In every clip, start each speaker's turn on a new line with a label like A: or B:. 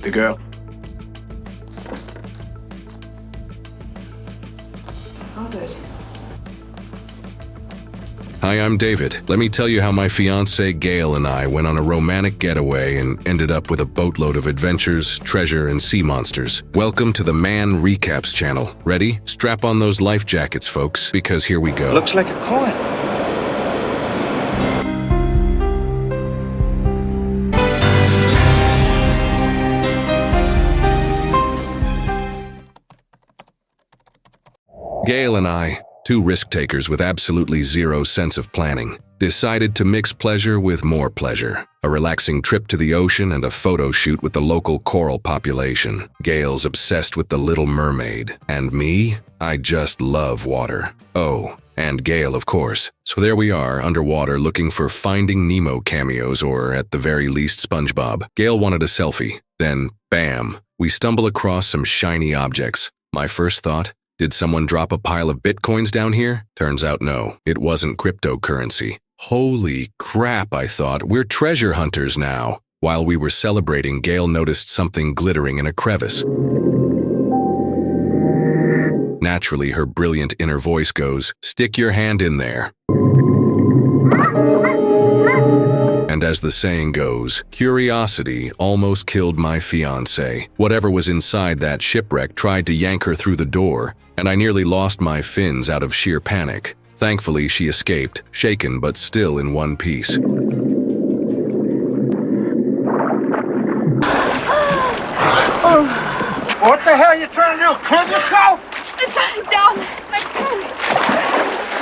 A: The girl?
B: All good.
C: Hi, I'm David. Let me tell you how my fiancée Gail and I went on a romantic getaway and ended up with a boatload of adventures, treasure, and sea monsters. Welcome to the Man Recaps channel. Ready? Strap on those life jackets, folks, because here we go.
D: Looks like a coin.
C: Gail and I, two risk-takers with absolutely zero sense of planning, decided to mix pleasure with more pleasure. A relaxing trip to the ocean and a photo shoot with the local coral population. Gail's obsessed with the Little Mermaid. And me? I just love water. Oh, and Gail, of course. So there we are, underwater, looking for Finding Nemo cameos, or at the very least, SpongeBob. Gail wanted a selfie. Then, bam, we stumble across some shiny objects. My first thought, did someone drop a pile of bitcoins down here? Turns out no, it wasn't cryptocurrency. Holy crap, I thought, we're treasure hunters now. While we were celebrating, Gail noticed something glittering in a crevice. Naturally, her brilliant inner voice goes, "Stick your hand in there." And as the saying goes, curiosity almost killed my fiancée. Whatever was inside that shipwreck tried to yank her through the door, and I nearly lost my fins out of sheer panic. Thankfully, she escaped, shaken but still in one piece.
B: Oh,
A: What the hell are you trying to do? Kill yourself?
B: it's down. My pen.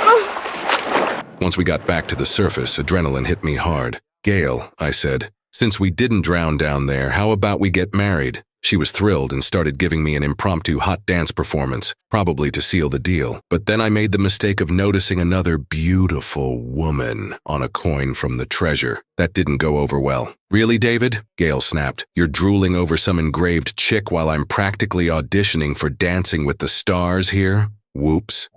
B: Oh.
C: Once we got back to the surface, adrenaline hit me hard. "Gail," I said, "since we didn't drown down there, how about we get married?" She was thrilled and started giving me an impromptu hot dance performance, probably to seal the deal. But then I made the mistake of noticing another beautiful woman on a coin from the treasure. That didn't go over well. "Really, David?" Gail snapped. "You're drooling over some engraved chick while I'm practically auditioning for Dancing with the Stars here? Whoops."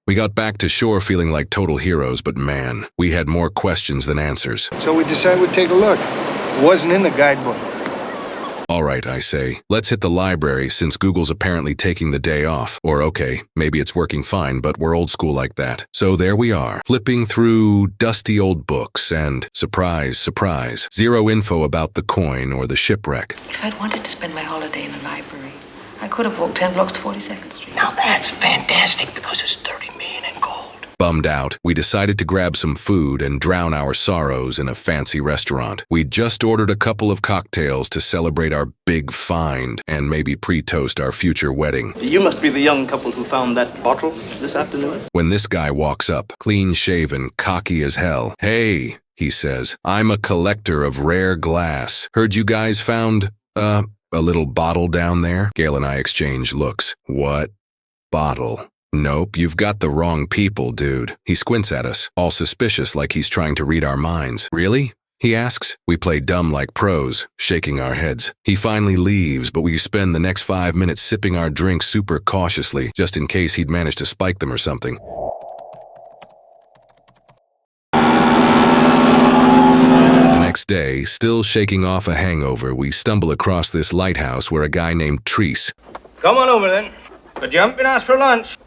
C: We got back to shore feeling like total heroes, but man, we had more questions than answers.
A: So we decided we'd take a look. It wasn't in the guidebook.
C: All right, I say, let's hit the library since Google's apparently taking the day off. Or okay, maybe it's working fine, but we're old school like that. So there we are, flipping through dusty old books and, surprise, surprise, zero info about the coin or the shipwreck.
B: If I'd wanted to spend my holiday in the library, I could have walked 10 blocks to 42nd Street.
D: Now that's fantastic because it's 30 million in gold.
C: Bummed out, we decided to grab some food and drown our sorrows in a fancy restaurant. We'd just ordered a couple of cocktails to celebrate our big find and maybe pre-toast our future wedding.
E: You must be the young couple who found that bottle this afternoon?
C: When this guy walks up, clean-shaven, cocky as hell. "Hey," he says, "I'm a collector of rare glass. Heard you guys found, a little bottle down there?" Gail and I exchange looks. "What bottle?" "Nope, you've got the wrong people, dude." He squints at us, all suspicious like he's trying to read our minds. "Really?" he asks. We play dumb like pros, shaking our heads. He finally leaves, but we spend the next 5 minutes sipping our drinks super cautiously, just in case he'd managed to spike them or something. The next day, still shaking off a hangover, we stumble across this lighthouse where a guy named Treese.
A: Come on over then. But you haven't been asked for lunch.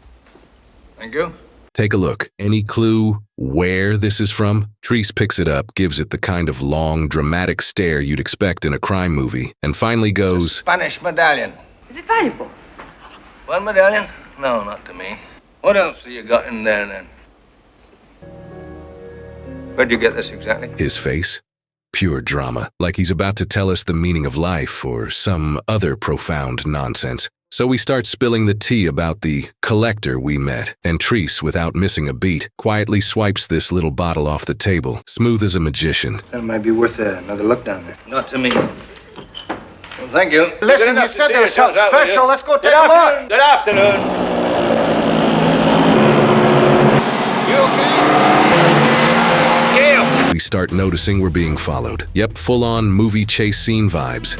A: Thank you.
C: Take a look. Any clue where this is from? Treese picks it up, gives it the kind of long, dramatic stare you'd expect in a crime movie, and finally goes,
A: Spanish medallion.
B: Is it valuable?
A: One medallion? No, not to me. What else have you got in there then? Where'd you get this exactly?
C: His face? Pure drama, like he's about to tell us the meaning of life or some other profound nonsense. So we start spilling the tea about the collector we met, and Treese, without missing a beat, quietly swipes this little bottle off the table, smooth as a magician.
A: That might be worth another look down there. Not to me. Well, thank you.
D: Listen, you said there was something special. Let's go take a look.
A: Good afternoon. You okay? Gail!
C: We start noticing we're being followed. Yep, full-on movie chase scene vibes.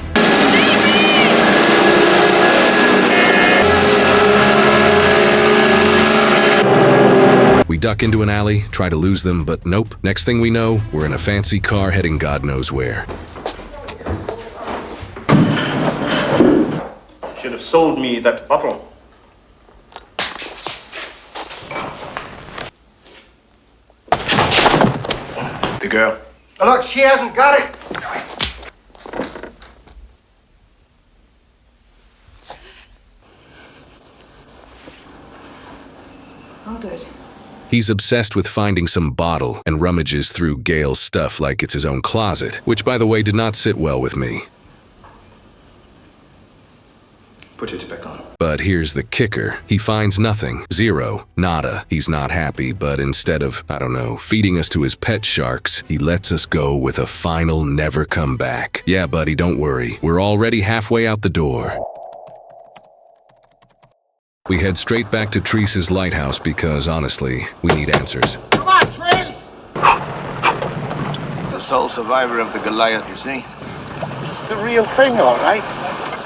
C: We duck into an alley, try to lose them, but nope. Next thing we know, we're in a fancy car heading God knows where.
E: Should have sold me that bottle. The girl.
D: Look, she hasn't got it.
B: I'll do it.
C: He's obsessed with finding some bottle and rummages through Gail's stuff like it's his own closet, which, by the way, did not sit well with me.
E: Put it back on.
C: But here's the kicker. He finds nothing. Zero. Nada. He's not happy, but instead of, I don't know, feeding us to his pet sharks, he lets us go with a final never come back. Yeah, buddy, don't worry. We're already halfway out the door. We head straight back to Treese's lighthouse because, honestly, we need answers.
D: Come on, Trace!
A: The sole survivor of the Goliath, you see?
D: This is the real thing, all right.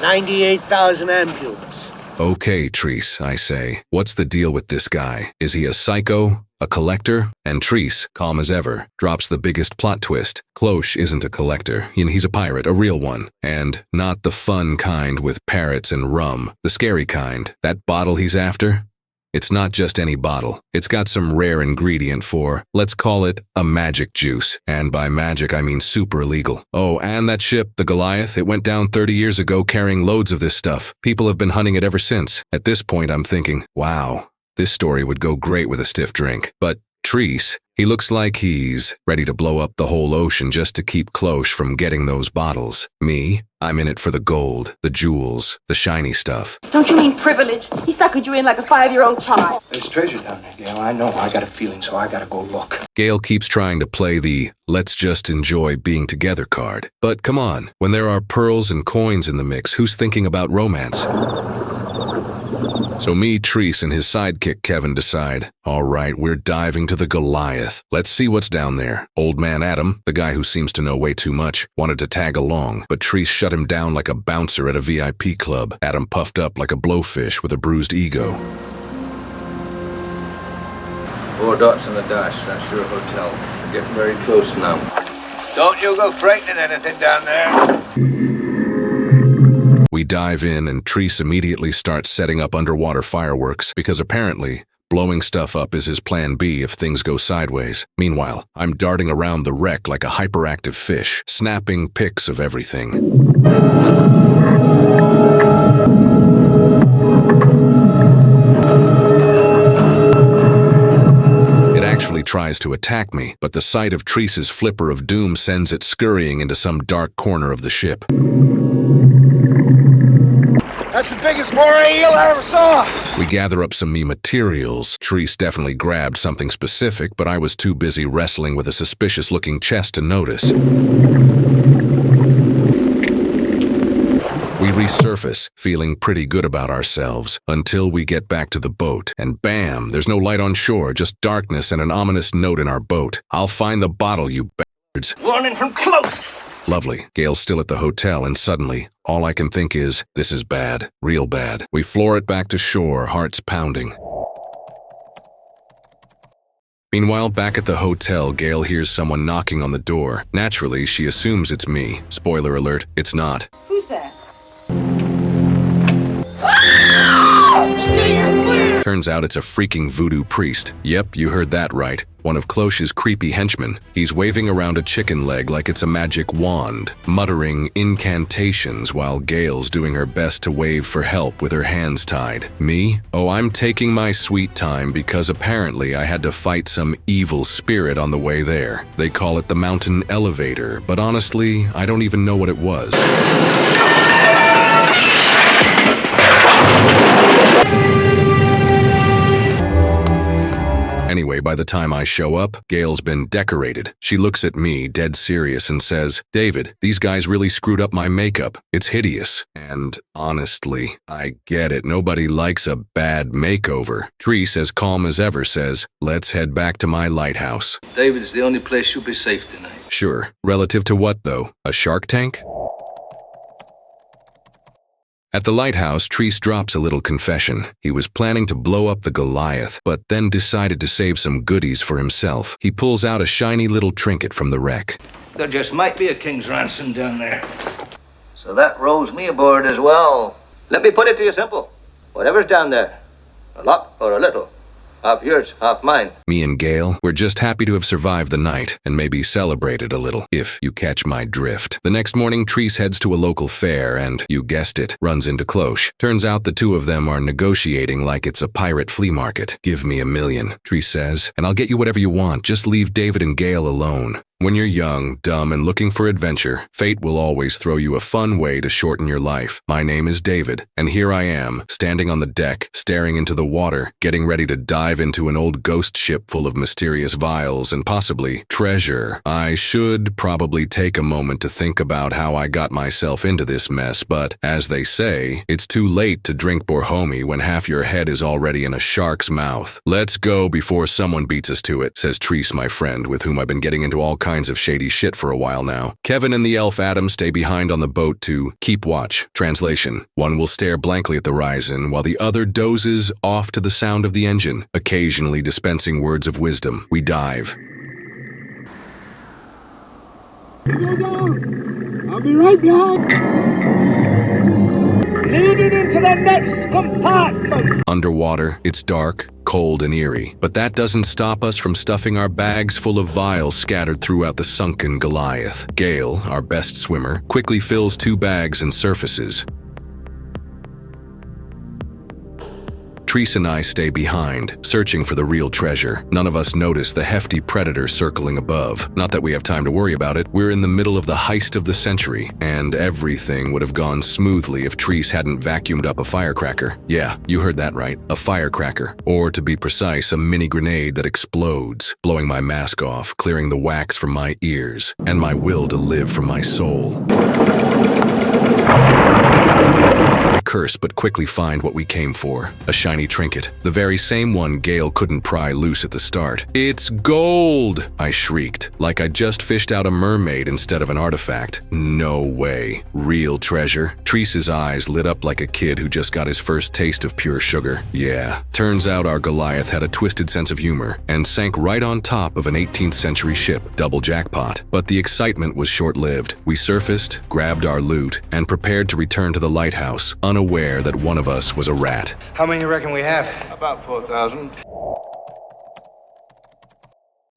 D: 98,000 ampules.
C: Okay, Treese, I say. What's the deal with this guy? Is he a psycho? A collector? And Treese, calm as ever, drops the biggest plot twist. Cloche isn't a collector. He's a pirate, a real one. And not the fun kind with parrots and rum. The scary kind. That bottle he's after? It's not just any bottle. It's got some rare ingredient for, let's call it, a magic juice. And by magic, I mean super illegal. Oh, and that ship, the Goliath, it went down 30 years ago carrying loads of this stuff. People have been hunting it ever since. At this point, I'm thinking, wow, this story would go great with a stiff drink. But Treese, he looks like he's ready to blow up the whole ocean just to keep Cloche from getting those bottles. Me, I'm in it for the gold, the jewels, the shiny stuff.
F: Don't you mean privilege? He suckered you in like a 5-year-old child.
D: There's treasure down there, Gail. I know. I got a feeling, so I gotta go look.
C: Gail keeps trying to play the let's just enjoy being together card. But come on, when there are pearls and coins in the mix, who's thinking about romance? So me, Treese, and his sidekick Kevin decide, all right, we're diving to the Goliath. Let's see what's down there. Old man Adam, the guy who seems to know way too much, wanted to tag along, but Treese shut him down like a bouncer at a VIP club. Adam puffed up like a blowfish with a bruised ego.
A: 4 dots on the dash. That's your hotel. We're getting very close now. Don't you go frightening anything down there.
C: We dive in and Treese immediately starts setting up underwater fireworks because apparently blowing stuff up is his plan B if things go sideways. Meanwhile, I'm darting around the wreck like a hyperactive fish, snapping pics of everything. It actually tries to attack me, but the sight of Treese's flipper of doom sends it scurrying into some dark corner of the ship.
D: That's the biggest moray eel I ever saw.
C: We gather up some materials. Treese definitely grabbed something specific, but I was too busy wrestling with a suspicious-looking chest to notice. We resurface, feeling pretty good about ourselves, until we get back to the boat. And bam, there's no light on shore, just darkness and an ominous note in our boat. I'll find the bottle, you bastards.
A: Warning from close.
C: Lovely. Gail's still at the hotel, and suddenly, all I can think is, this is bad. Real bad. We floor it back to shore, hearts pounding. Meanwhile, back at the hotel, Gail hears someone knocking on the door. Naturally, she assumes it's me. Spoiler alert, it's not.
F: Who's there?
C: Turns out it's a freaking voodoo priest. Yep, you heard that right. One of Cloche's creepy henchmen. He's waving around a chicken leg like it's a magic wand, muttering incantations while Gail's doing her best to wave for help with her hands tied. Me? Oh, I'm taking my sweet time because apparently I had to fight some evil spirit on the way there. They call it the mountain elevator, but honestly, I don't even know what it was. Anyway, by the time I show up, Gail's been decorated. She looks at me, dead serious, and says, David, these guys really screwed up my makeup. It's hideous. And honestly, I get it. Nobody likes a bad makeover. Treese, as calm as ever, says, let's head back to my lighthouse.
A: David's the only place you'll be safe tonight.
C: Sure. Relative to what, though? A shark tank? At the lighthouse, Treese drops a little confession. He was planning to blow up the Goliath, but then decided to save some goodies for himself. He pulls out a shiny little trinket from the wreck.
A: There just might be a king's ransom down there. So that rolls me aboard as well. Let me put it to you simple. Whatever's down there, a lot or a little, half yours, half mine.
C: Me and Gail, we're just happy to have survived the night and maybe celebrated a little, if you catch my drift. The next morning, Treese heads to a local fair and, you guessed it, runs into Cloche. Turns out the two of them are negotiating like it's a pirate flea market. Give me $1 million, Treese says, and I'll get you whatever you want. Just leave David and Gail alone. When you're young, dumb, and looking for adventure, fate will always throw you a fun way to shorten your life. My name is David, and here I am, standing on the deck, staring into the water, getting ready to dive into an old ghost ship full of mysterious vials and possibly treasure. I should probably take a moment to think about how I got myself into this mess, but, as they say, it's too late to drink Borhomi when half your head is already in a shark's mouth. Let's go before someone beats us to it, says Treese, my friend, with whom I've been getting into all kinds of shady shit for a while now. Kevin and the elf Adam stay behind on the boat to keep watch. Translation: one will stare blankly at the horizon while the other dozes off to the sound of the engine, occasionally dispensing words of wisdom. We dive.
D: I'll be right behind. Leading into the next compartment.
C: Underwater, it's dark, cold, and eerie, but that doesn't stop us from stuffing our bags full of vials scattered throughout the sunken Goliath. Gail, our best swimmer, quickly fills 2 bags and surfaces. Treese and I stay behind, searching for the real treasure. None of us notice the hefty predator circling above. Not that we have time to worry about it. We're in the middle of the heist of the century, and everything would have gone smoothly if Treese hadn't vacuumed up a firecracker. Yeah, you heard that right, a firecracker. Or, to be precise, a mini grenade that explodes, blowing my mask off, clearing the wax from my ears, and my will to live from my soul. I curse but quickly find what we came for, a shiny trinket, the very same one Gail couldn't pry loose at the start. It's gold! I shrieked, like I just fished out a mermaid instead of an artifact. No way. Real treasure. Treese's eyes lit up like a kid who just got his first taste of pure sugar. Yeah, turns out our Goliath had a twisted sense of humor and sank right on top of an 18th century ship, double jackpot. But the excitement was short-lived. We surfaced, grabbed our loot, and prepared to return to the lighthouse, unaware that one of us was a rat.
G: How many you reckon we have?
A: About 4,000.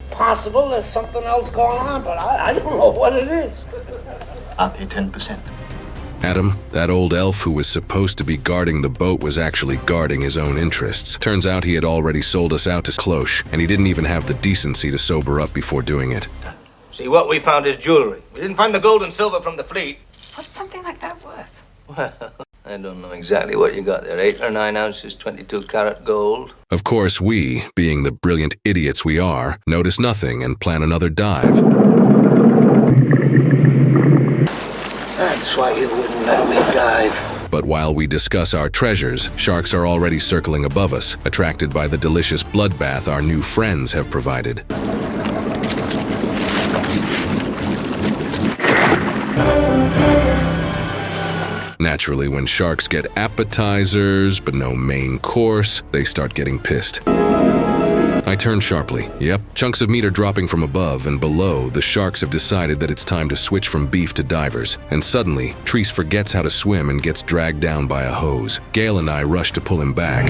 D: Possible there's something else going on, but I don't know what it is.
E: I'll pay 10%.
C: Adam, that old elf who was supposed to be guarding the boat, was actually guarding his own interests. Turns out he had already sold us out to Cloche, and he didn't even have the decency to sober up before doing it.
A: See, what we found is jewelry. We didn't find the gold and silver from the fleet.
B: What's something like that worth?
A: Well, I don't know exactly what you got there. 8 or 9 ounces, 22-carat gold.
C: Of course, we, being the brilliant idiots we are, notice nothing and plan another dive.
D: That's why you wouldn't let me dive.
C: But while we discuss our treasures, sharks are already circling above us, attracted by the delicious bloodbath our new friends have provided. Naturally, when sharks get appetizers, but no main course, they start getting pissed. I turn sharply. Yep, chunks of meat are dropping from above, and below, the sharks have decided that it's time to switch from beef to divers. And suddenly, Treese forgets how to swim and gets dragged down by a hose. Gail and I rush to pull him back.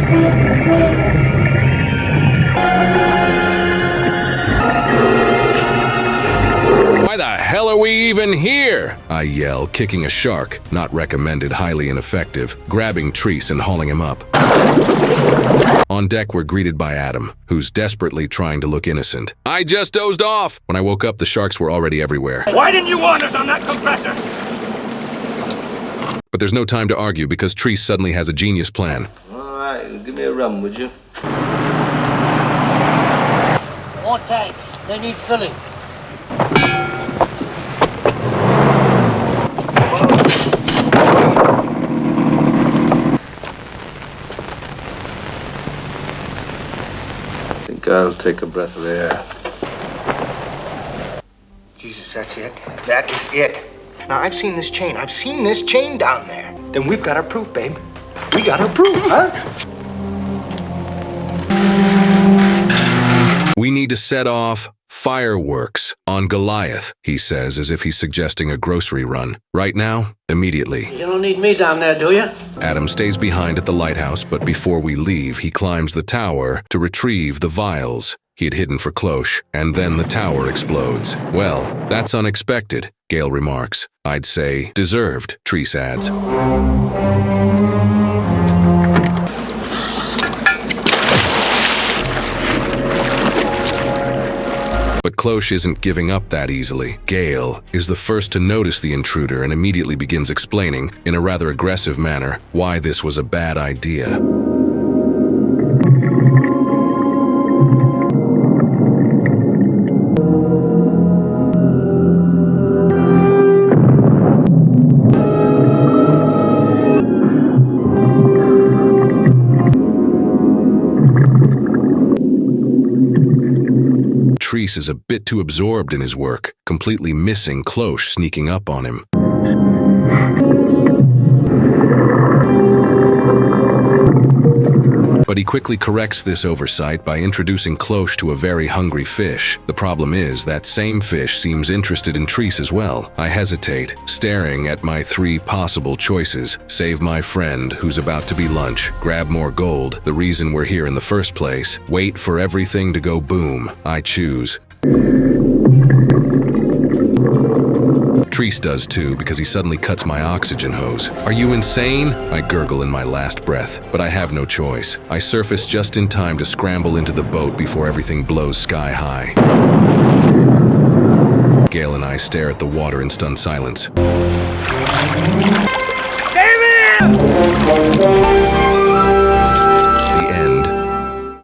C: Why the hell are we even here? I yell, kicking a shark, not recommended, highly ineffective, grabbing Treese and hauling him up. On deck, we're greeted by Adam, who's desperately trying to look innocent. I just dozed off! When I woke up, the sharks were already everywhere.
D: Why didn't you warn us on that compressor?
C: But there's no time to argue because Treese suddenly has a genius plan.
A: All right, give me a rum, would you?
D: More tanks. They need filling.
A: I think I'll take a breath of air.
G: Jesus, that's it. That is it. Now, I've seen this chain. I've seen this chain down there. Then we've got our proof, babe. We got our proof, huh?
C: We need to set off Fireworks on Goliath, he says as if he's suggesting a grocery run. Right now, immediately.
D: You don't need me down there, do you?
C: Adam stays behind at the lighthouse, but before we leave, he climbs the tower to retrieve the vials he had hidden for Cloche, and then the tower explodes. Well, that's unexpected, Gale remarks. I'd say deserved, Treese adds. But Cloche isn't giving up that easily. Gale is the first to notice the intruder and immediately begins explaining, in a rather aggressive manner, why this was a bad idea. Treese is a bit too absorbed in his work, completely missing Cloche sneaking up on him. But he quickly corrects this oversight by introducing Cloche to a very hungry fish. The problem is that same fish seems interested in Treese as well. I hesitate, staring at my 3 possible choices. Save my friend, who's about to be lunch. Grab more gold, the reason we're here in the first place. Wait for everything to go boom. I choose. Treese does too, because he suddenly cuts my oxygen hose. Are you insane? I gurgle in my last breath, but I have no choice. I surface just in time to scramble into the boat before everything blows sky high. Gale and I stare at the water in stunned silence. The end.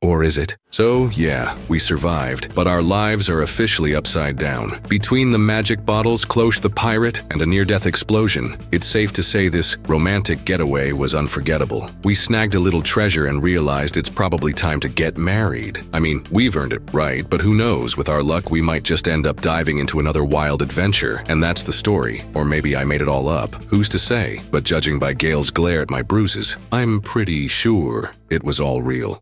C: Or is it? So, yeah, we survived, but our lives are officially upside down. Between the magic bottles, Cloche the pirate, and a near-death explosion, it's safe to say this romantic getaway was unforgettable. We snagged a little treasure and realized it's probably time to get married. I mean, we've earned it, right? But who knows, with our luck, we might just end up diving into another wild adventure, and that's the story. Or maybe I made it all up. Who's to say? But judging by Gale's glare at my bruises, I'm pretty sure it was all real.